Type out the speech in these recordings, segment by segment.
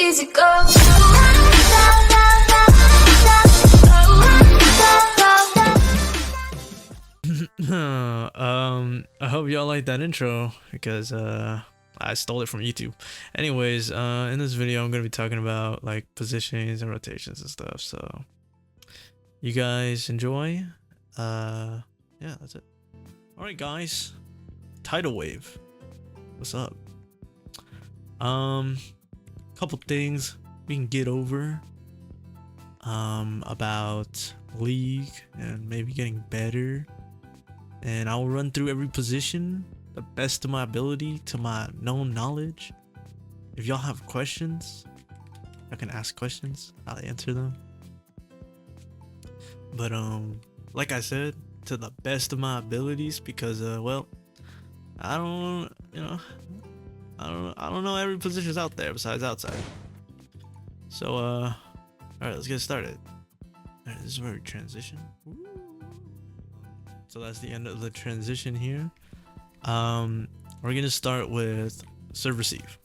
easy go. I hope y'all like that intro because I stole it from YouTube. Anyways, in this video I'm gonna be talking about like positionings and rotations and stuff. So you guys enjoy. Yeah, that's it. Alright guys. Tidal wave. What's up? Couple things we can get over about League and maybe getting better. And I will run through every position the best of my ability to my known knowledge. If y'all have questions, I can ask questions. I'll answer them. But like I said, to the best of my abilities, because well, I don't know every position's out there besides outside. So all right, let's get started. All right, this is where we transition. So that's the end of the transition here. We're gonna start with serve receive.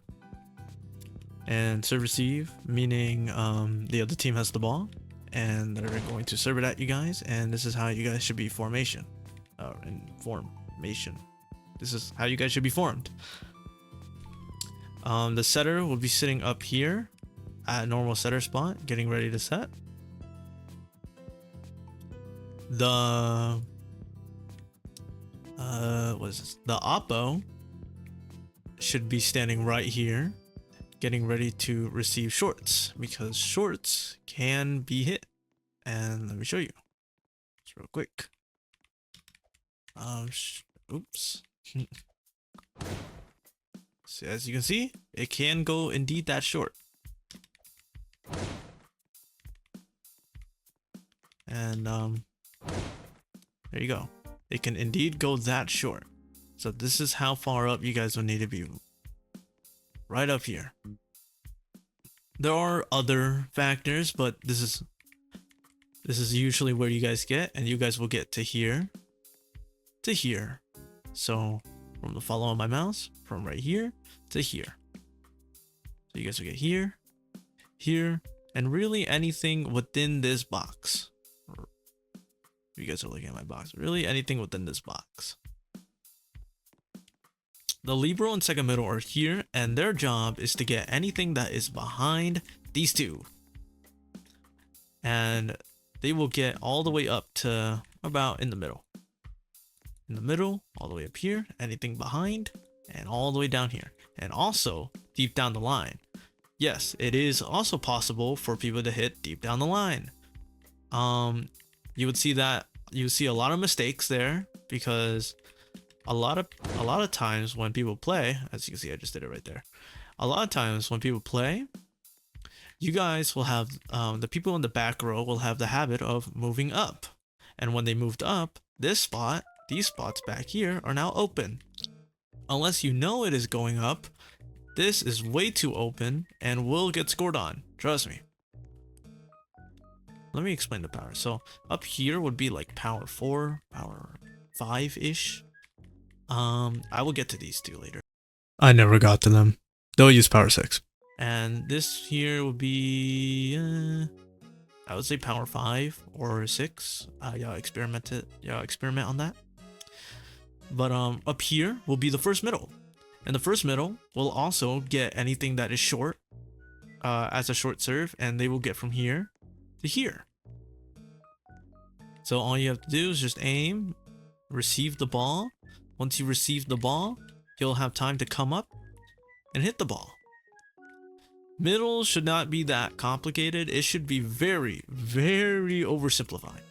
And serve receive meaning the other team has the ball and they're going to serve it at you guys, and this is how you guys should be formation. This is how you guys should be formed. The setter will be sitting up here at normal setter spot, getting ready to set. The the Oppo should be standing right here, getting ready to receive shorts, because shorts can be hit. And let me show you just real quick. Oops. So as you can see, it can go indeed that short. And there you go. It can indeed go that short. So this is how far up you guys will need to be. Right up here. There are other factors, but this is usually where you guys get, and you guys will get to here to here. So from the follow on my mouse, from right here to here. So you guys will get here, here, and really anything within this box. You guys are looking at my box. Really anything within this box. The libero and second middle are here, and their job is to get anything that is behind these two. And they will get all the way up to about in the middle. In the middle, all the way up here, anything behind, and all the way down here. And also deep down the line. Yes, it is also possible for people to hit deep down the line. You would see a lot of mistakes there, because a lot of times when people play, as you can see, I just did it right there. A lot of times when people play, you guys will have the people in the back row will have the habit of moving up, and when they moved up, these spots back here are now open. Unless you know it is going up, this is way too open and will get scored on. Trust me. Let me explain the power. So up here would be like power 4, power 5-ish. I will get to these two later. I never got to them. They'll use power 6. And this here would be, I would say power 5 or 6. Y'all experiment on that. But up here will be the first middle. And the first middle will also get anything that is short as a short serve, and they will get from here to here. So all you have to do is just aim, receive the ball. Once you receive the ball, you'll have time to come up and hit the ball. Middle should not be that complicated. It should be very, very oversimplified.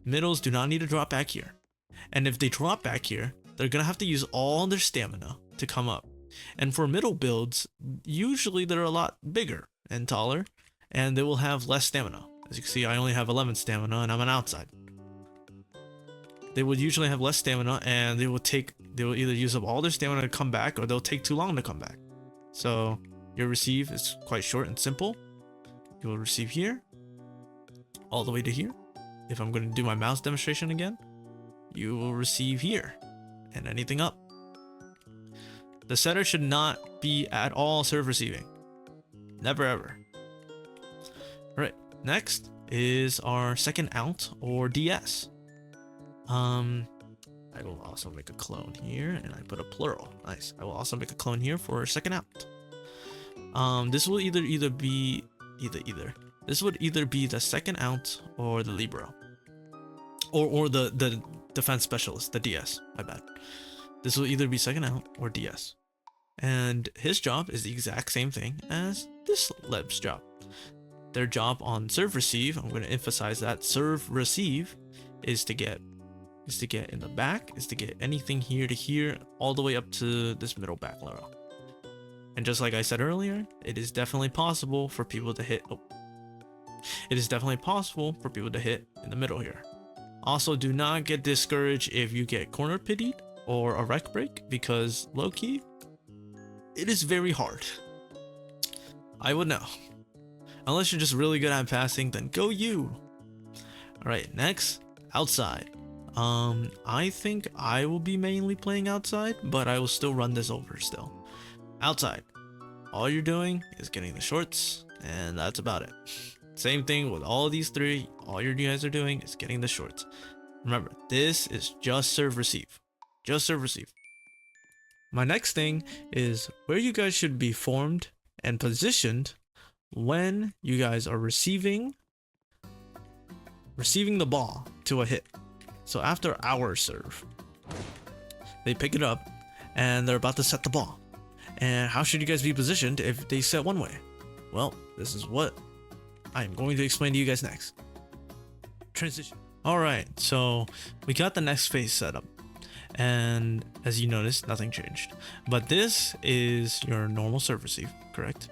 Middles do not need to drop back here. And if they drop back here, they're going to have to use all their stamina to come up. And for middle builds, usually they're a lot bigger and taller, and they will have less stamina. As you can see, I only have 11 stamina and I'm an outside. They would usually have less stamina, and they will either use up all their stamina to come back, or they'll take too long to come back. So your receive is quite short and simple. You will receive here, all the way to here. If I'm going to do my mouse demonstration again, you will receive here, and anything up. The setter should not be at all serve receiving. Never ever. Alright, next is our second out, or DS. I will also make a clone here, and I put a plural. Nice. I will also make a clone here for second out. This will either be This would either be the second out or the libero, or the defense specialist, the DS. My bad. This will either be second out or DS, and his job is the exact same thing as this leb's job. Their job on serve receive, I'm going to emphasize that serve receive, is to get in the back, is to get anything here to here, all the way up to this middle back row. And just like I said earlier, it is definitely possible for people to hit. It is definitely possible for people to hit in the middle here. Also, do not get discouraged if you get corner pitied or a rec break, because low key, it is very hard. I would know. Unless you're just really good at passing, then go you. Alright, next, outside. I think I will be mainly playing outside, but I will still run this over still. Outside, all you're doing is getting the shorts, and that's about it. Same thing with all these three. All you guys are doing is getting the shorts. Remember, this is just serve receive. Just serve receive. My next thing is where you guys should be formed and positioned when you guys are receiving the ball to a hit. So after our serve, they pick it up and they're about to set the ball. And how should you guys be positioned if they set one way? Well, this is what I am going to explain to you guys next. Transition. Alright, so we got the next phase set up. And as you notice, nothing changed. But this is your normal serve receive, correct?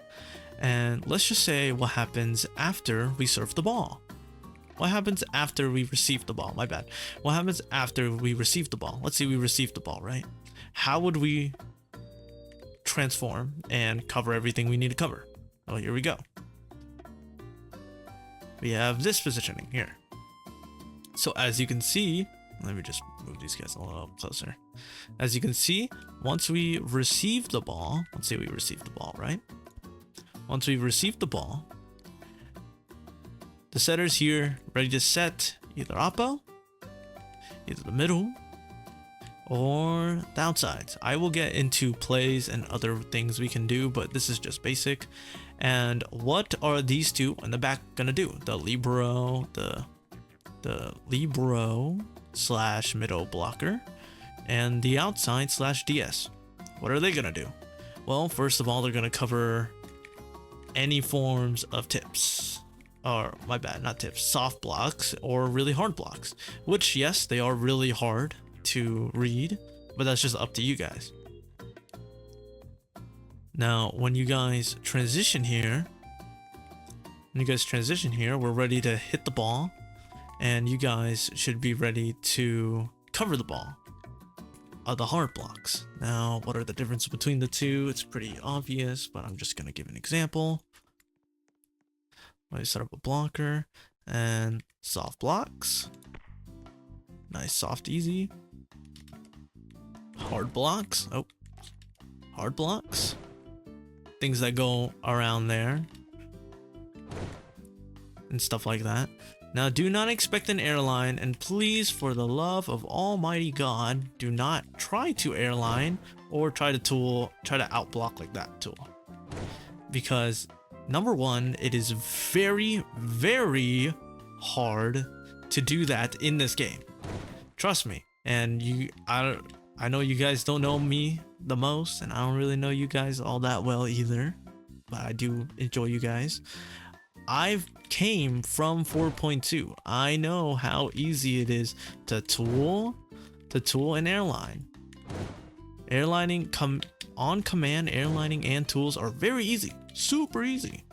And let's just say what happens after we serve the ball. What happens after we receive the ball? My bad. What happens after we receive the ball? Let's say we received the ball, right? How would we transform and cover everything we need to cover? Oh, here we go. We have this positioning here. So as you can see, let me just move these guys a little closer. As you can see, once we receive the ball, let's say we received the ball, right? Once we receive the ball, the setter's here ready to set either Oppo, either the middle, or the outsides. I will get into plays and other things we can do, but this is just basic. And what are these two in the back gonna do? The libero, the libero slash middle blocker, and the outside slash DS. What are they gonna do? Well, first of all, they're gonna cover any forms of tips, or my bad, not tips, soft blocks or really hard blocks, which yes, they are really hard to read, but that's just up to you guys. Now, when you guys transition here, we're ready to hit the ball, and you guys should be ready to cover the ball. The hard blocks. Now, what are the differences between the two? It's pretty obvious, but I'm just gonna give an example. Let me set up a blocker and soft blocks. Nice, soft, easy. Hard blocks. Oh, hard blocks. Things that go around there and stuff like that. Now, do not expect an airline, and please, for the love of Almighty God, do not try to airline or try to outblock like that tool. Because number one, it is very, very hard to do that in this game. Trust me. And I know you guys don't know me the most, and I don't really know you guys all that well either, but I do enjoy you guys. I came from 4.2. I know how easy it is to tool and airline. Airlining on command, airlining and tools are very easy, super easy.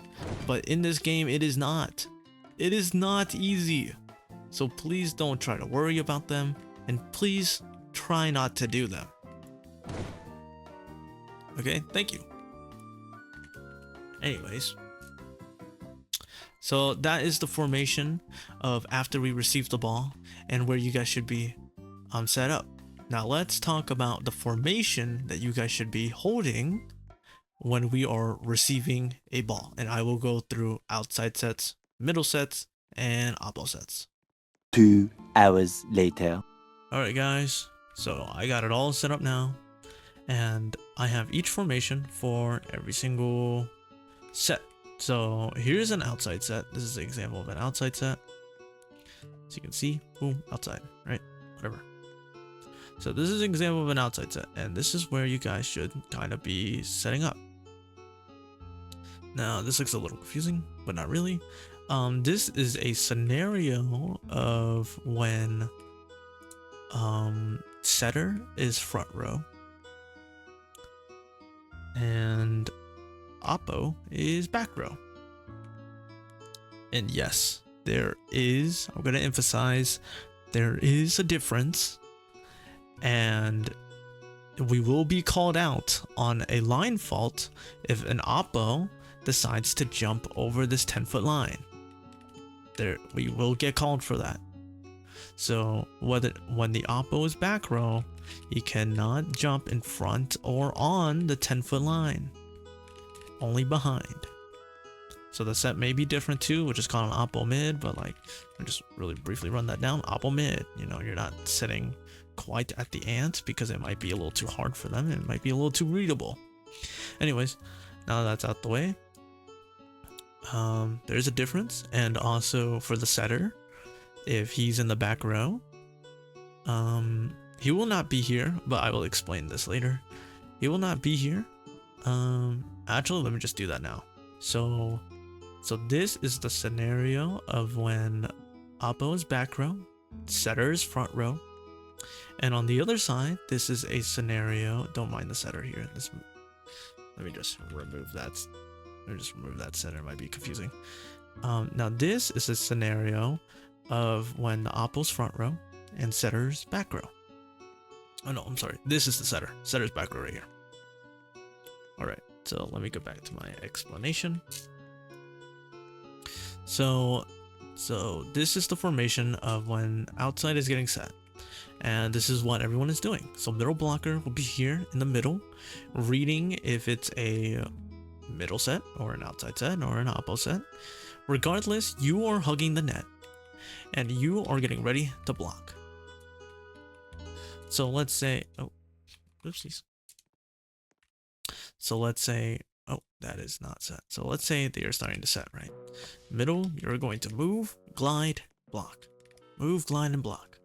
But in this game, it is not. It is not easy. So please don't try to worry about them, and please try not to do them. Okay, thank you. Anyways. So that is the formation of after we receive the ball and where you guys should be set up. Now let's talk about the formation that you guys should be holding when we are receiving a ball. And I will go through outside sets, middle sets, and oppo sets. 2 hours later. Alright guys, so I got it all set up now. And I have each formation for every single set. So here's an outside set. This is an example of an outside set. So you can see, boom, outside, right? Whatever. So this is an example of an outside set, and this is where you guys should kind of be setting up. Now, this looks a little confusing, but not really. This is a scenario of when setter is front row and oppo is back row. And yes, there is, I'm going to emphasize, there is a difference, and we will be called out on a line fault if an oppo decides to jump over this 10-foot line. We will get called for that. So when the oppo is back row, he cannot jump in front or on the 10-foot line, only behind. So the set may be different too, which is called an oppo mid, but like, I just really briefly run that down. Oppo mid, you know, you're not sitting quite at the ant because it might be a little too hard for them. It might be a little too readable. Anyways, now that's out the way, there's a difference. And also for the setter, if he's in the back row, he will not be here, but I will explain this later. He will not be here. Actually, let me just do that now. So this is the scenario of when oppo is back row, setter is front row. And on the other side, this is a scenario, don't mind the setter here. Let me just remove that. Let me just remove that setter, it might be confusing. Now this is a scenario of when the oppo's front row and setter's back row. Oh no, I'm sorry. This is the setter. Setter's back row right here. Alright, so let me go back to my explanation. So this is the formation of when outside is getting set. And this is what everyone is doing. So middle blocker will be here in the middle, reading if it's a middle set or an outside set or an oppo set. Regardless, you are hugging the net and you are getting ready to block. So let's say, oh, oopsies. So let's say, oh, that is not set. So let's say they are starting to set, right? Middle, you're going to move, glide, block. Move, glide, and block.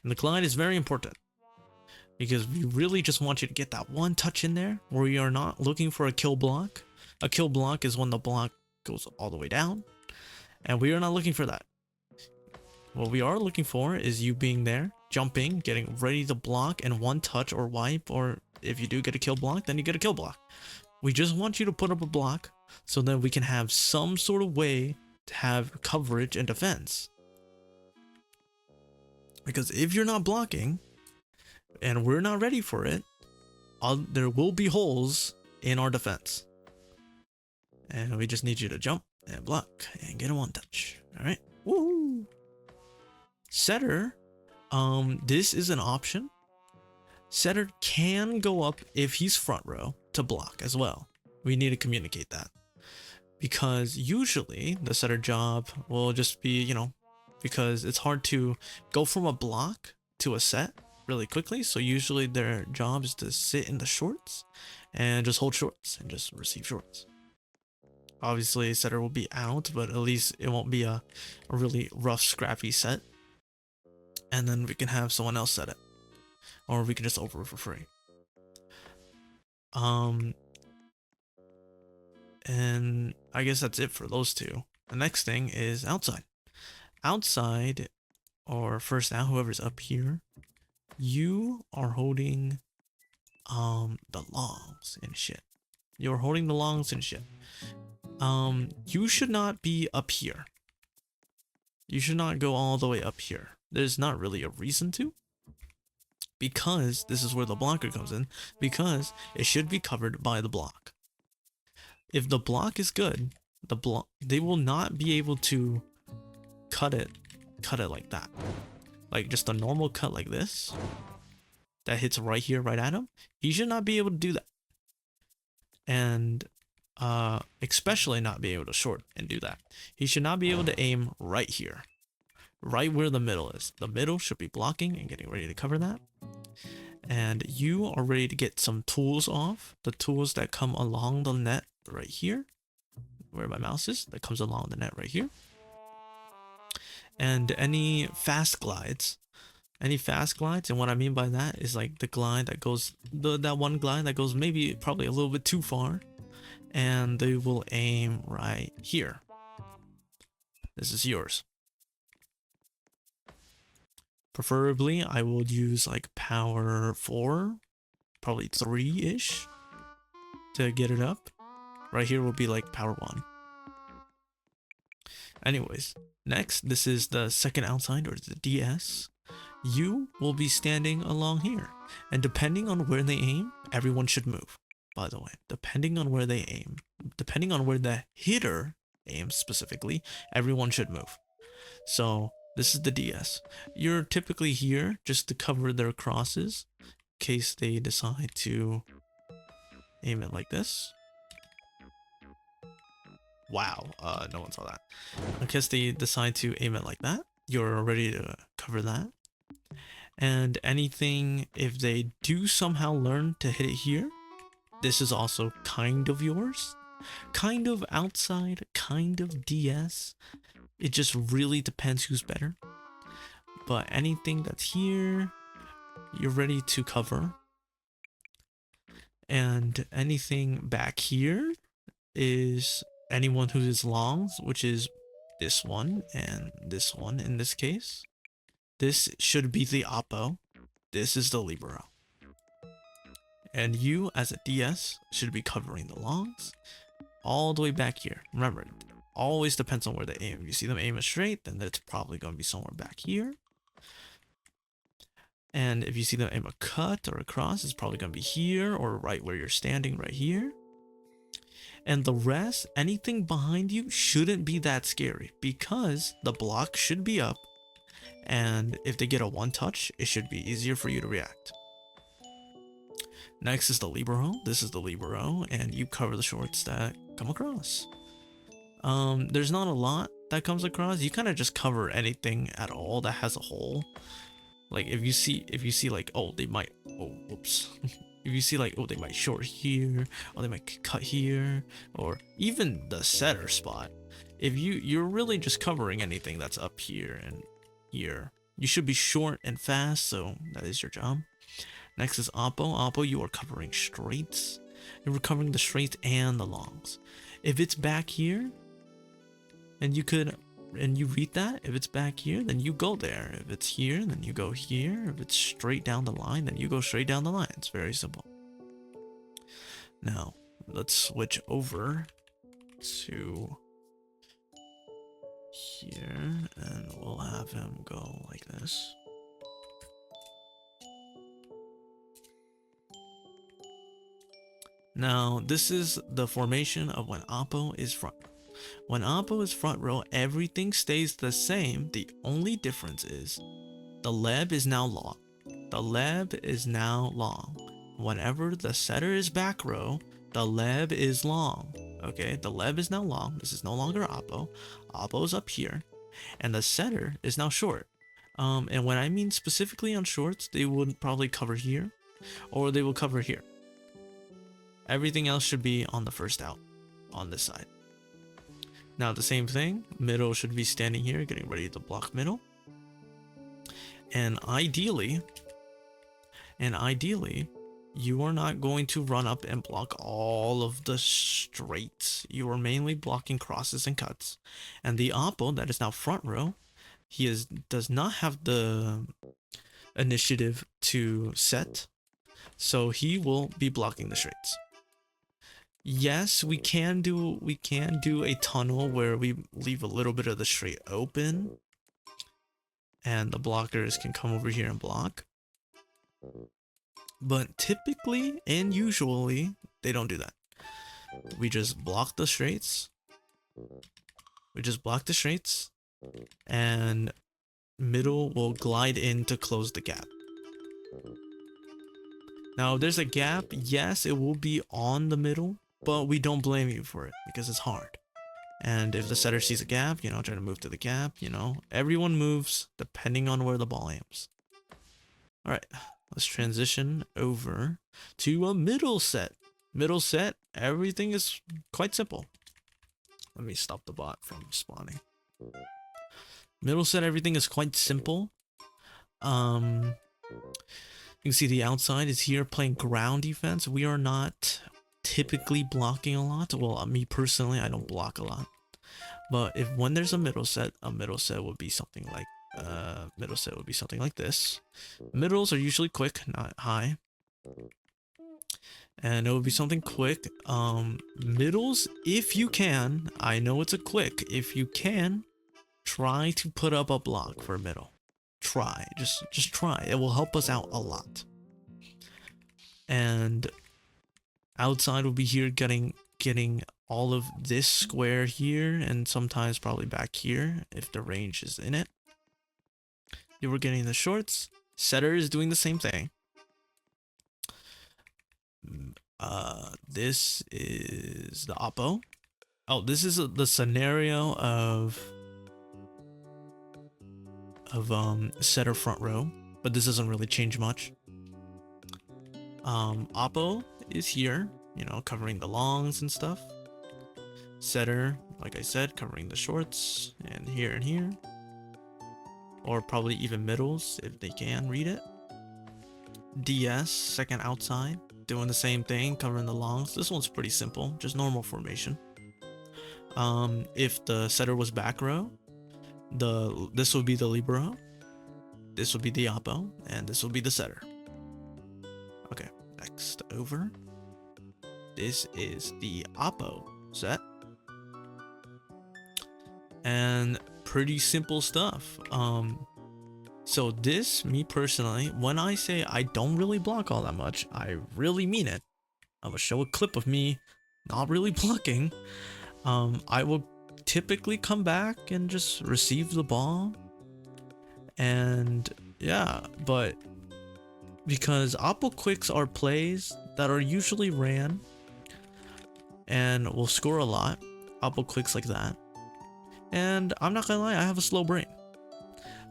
And the glide is very important because we really just want you to get that one touch in there where we are not looking for a kill block. A kill block is when the block goes all the way down, and we are not looking for that. What we are looking for is you being there, jumping, getting ready to block, and one touch or wipe, or if you do get a kill block, then you get a kill block. We just want you to put up a block so that we can have some sort of way to have coverage and defense. Because if you're not blocking and we're not ready for it, there will be holes in our defense. And we just need you to jump and block and get a one touch. All right. Woo! Setter, this is an option. Setter can go up if he's front row to block as well. We need to communicate that. Because usually the setter job will just be, you know, because it's hard to go from a block to a set really quickly. So usually their job is to sit in the shorts and just hold shorts and just receive shorts. Obviously setter will be out, but at least it won't be a really rough, scrappy set. And then we can have someone else set it. Or we can just over for free. And I guess that's it for those two. The next thing is outside. Outside, or first out, whoever's up here, you are holding the longs and shit. You're holding the longs and shit. You should not be up here. You should not go all the way up here. There's not really a reason to. Because this is where the blocker comes in. Because it should be covered by the block. If the block is good, they will not be able to cut it like that. Like just a normal cut like this that hits right here, right at him. He should not be able to do that. and especially not be able to short and do that. He should not be able to aim right here, right where the middle is. The middle should be blocking and getting ready to cover that. And you are ready to get some tools off. The tools that come along the net right here, where my mouse is, that comes along the net right here. And any fast glides, and what I mean by that is like the glide that goes, that one glide that goes maybe probably a little bit too far, and they will aim right here. This is yours. Preferably, I would use like power 4, probably 3-ish to get it up. Right here will be like power 1. Anyways, next, this is the second outside, or the DS. You will be standing along here, and depending on where they aim, everyone should move. By the way, depending on where they aim, depending on where the hitter aims specifically, everyone should move. So this is the DS. You're typically here just to cover their crosses in case they decide to aim it like this. Wow, no one saw that. In case they decide to aim it like that, you're ready to cover that. And anything, if they do somehow learn to hit it here, this is also kind of yours. Kind of outside, kind of DS. It just really depends who's better. But anything that's here, you're ready to cover. And anything back here is anyone who is longs, which is this one and this one in this case. This should be the Oppo. This is the Libero. And you, as a DS, should be covering the longs all the way back here. Remember, it always depends on where they aim. If you see them aim it straight, then it's probably going to be somewhere back here. And if you see them aim a cut or a cross, it's probably going to be here or right where you're standing right here. And the rest, anything behind you shouldn't be that scary because the block should be up. And if they get a one touch, it should be easier for you to react. Next is the Libero. This is the Libero, and you cover the shorts that come across. There's not a lot that comes across. You kind of just cover anything at all that has a hole. Like if you see like, oh, they might, oh, whoops. If you see like, oh, they might short here, or they might cut here, or even the setter spot. If you're really just covering anything that's up here and here. You should be short and fast, so that is your job. Next is Oppo. Oppo, you are covering straights. You're covering the straights and the longs. If it's back here, and you read that, if it's back here, then you go there. If it's here, then you go here. If it's straight down the line, then you go straight down the line. It's very simple. Now, let's switch over to here, and we'll have him go like this. Now, this is the formation of when Oppo is front. When Oppo is front row, everything stays the same. The only difference is the leb is now long. The leb is now long. Whenever the setter is back row, the leb is long. Okay, the leb is now long. This is no longer Oppo. Oppo's up here. And the setter is now short. And when I mean specifically on shorts, they would probably cover here, or they will cover here. Everything else should be on the first out, on this side. Now the same thing, middle should be standing here, getting ready to block middle. And ideally, you are not going to run up and block all of the straights. You are mainly blocking crosses and cuts. And the Oppo, that is now front row, does not have the initiative to set, so he will be blocking the straights. Yes, we can do a tunnel where we leave a little bit of the straight open, and the blockers can come over here and block. But typically and usually, they don't do that. We just block the straights. And middle will glide in to close the gap. Now, if there's a gap, yes, it will be on the middle. but we don't blame you for it because it's hard. And if the setter sees a gap, try to move to the gap, everyone moves depending on where the ball aims. All right, let's transition over to a middle set. Middle set, everything is quite simple. Let me stop the bot from spawning. Middle set, everything is quite simple. You can see the outside is here playing ground defense. We are not typically blocking a lot. Well, me personally, I don't block a lot. But when there's a middle set would be something like this. Middles are usually quick, not high. And it would be something quick. Middles, if you can, I know it's a quick, if you can, try to put up a block for a middle. Try, just try. It will help us out a lot. And outside will be here getting all of this square here, and sometimes probably back here if the range is in it. You were getting the shorts. Setter is doing the same thing. This is the Oppo. Oh, this is the scenario of setter front row, but this doesn't really change much. Oppo is here, covering the longs and stuff. Setter, like I said, covering the shorts and here, or probably even middles if they can read it. DS, second outside, doing the same thing, covering the longs. This one's pretty simple, just normal formation. If the setter was back row, this would be the libero, this would be the oppo, and this would be the setter. Okay, next over. This is the oppo set. And pretty simple stuff. So this, me personally, when I say I don't really block all that much, I really mean it. I will show a clip of me not really blocking. I will typically come back and just receive the ball. And yeah, but because Oppo quicks are plays that are usually ran and will score a lot. Oppo quicks like that. And I'm not gonna lie, I have a slow brain.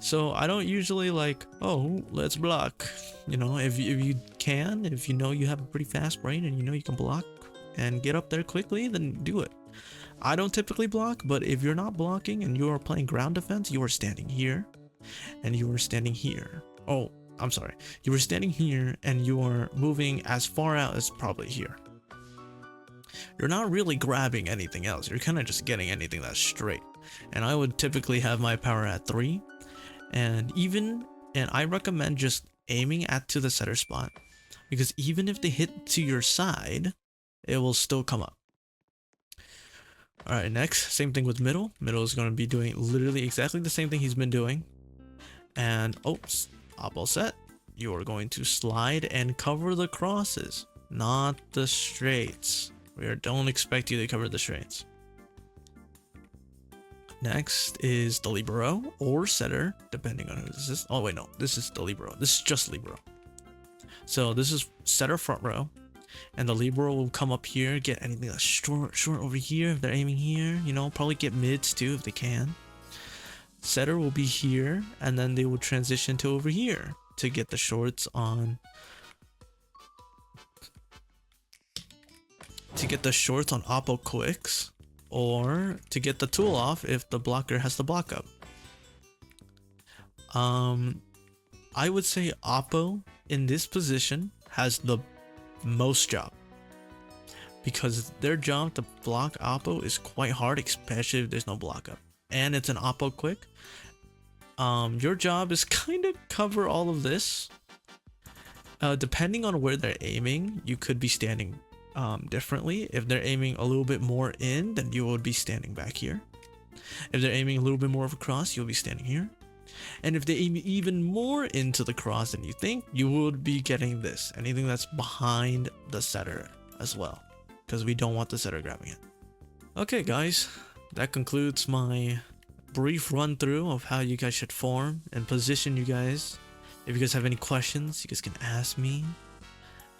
So I don't usually like, oh, let's block. If you can, if you have a pretty fast brain and you can block and get up there quickly, then do it. I don't typically block, but if you're not blocking and you are playing ground defense, you are standing here and you are standing here. Oh, I'm sorry. You are standing here and you are moving as far out as probably here. You're not really grabbing anything else. You're kind of just getting anything that's straight. And I would typically have my power at 3. And I recommend just aiming to the setter spot, because even if they hit to your side, it will still come up. All right, next, same thing with middle. Middle is going to be doing literally exactly the same thing he's been doing. And oops, Oppo set. You are going to slide and cover the crosses, not the straights. We don't expect you to cover the straights. Next is the libero or setter, depending on who this is. Oh wait, no, this is the libero. This is just libero. So this is setter front row, and the libero will come up here, get anything that's short over here if they're aiming here. Probably get mids too if they can. Setter will be here, and then they will transition to over here to get the shorts on. To get the shorts on Oppo quicks, or to get the tool off if the blocker has the block up. I would say Oppo in this position has the most job, because their job to block Oppo is quite hard, especially if there's no block up and it's an Oppo quick. Your job is kind of cover all of this. Depending on where they're aiming, you could be standing differently. If they're aiming a little bit more in, then you would be standing back here. If they're aiming a little bit more of a cross, you'll be standing here. And if they aim even more into the cross than you think, you would be getting this, anything that's behind the setter as well, because we don't want the setter grabbing it. Okay guys, that concludes my brief run through of how you guys should form and position you guys. If you guys have any questions, you guys can ask me.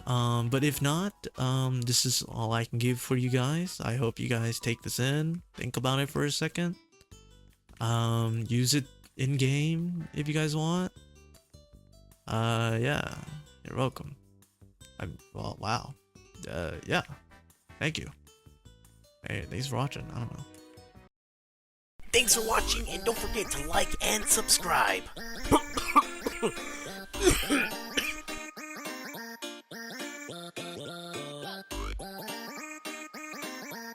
But if not, this is all I can give for you guys. I hope you guys take this in, think about it for a second. Use it in game if you guys want. Yeah, you're welcome. Well, wow. Yeah, thank you. Hey, thanks for watching. I don't know. Thanks for watching, and don't forget to like and subscribe.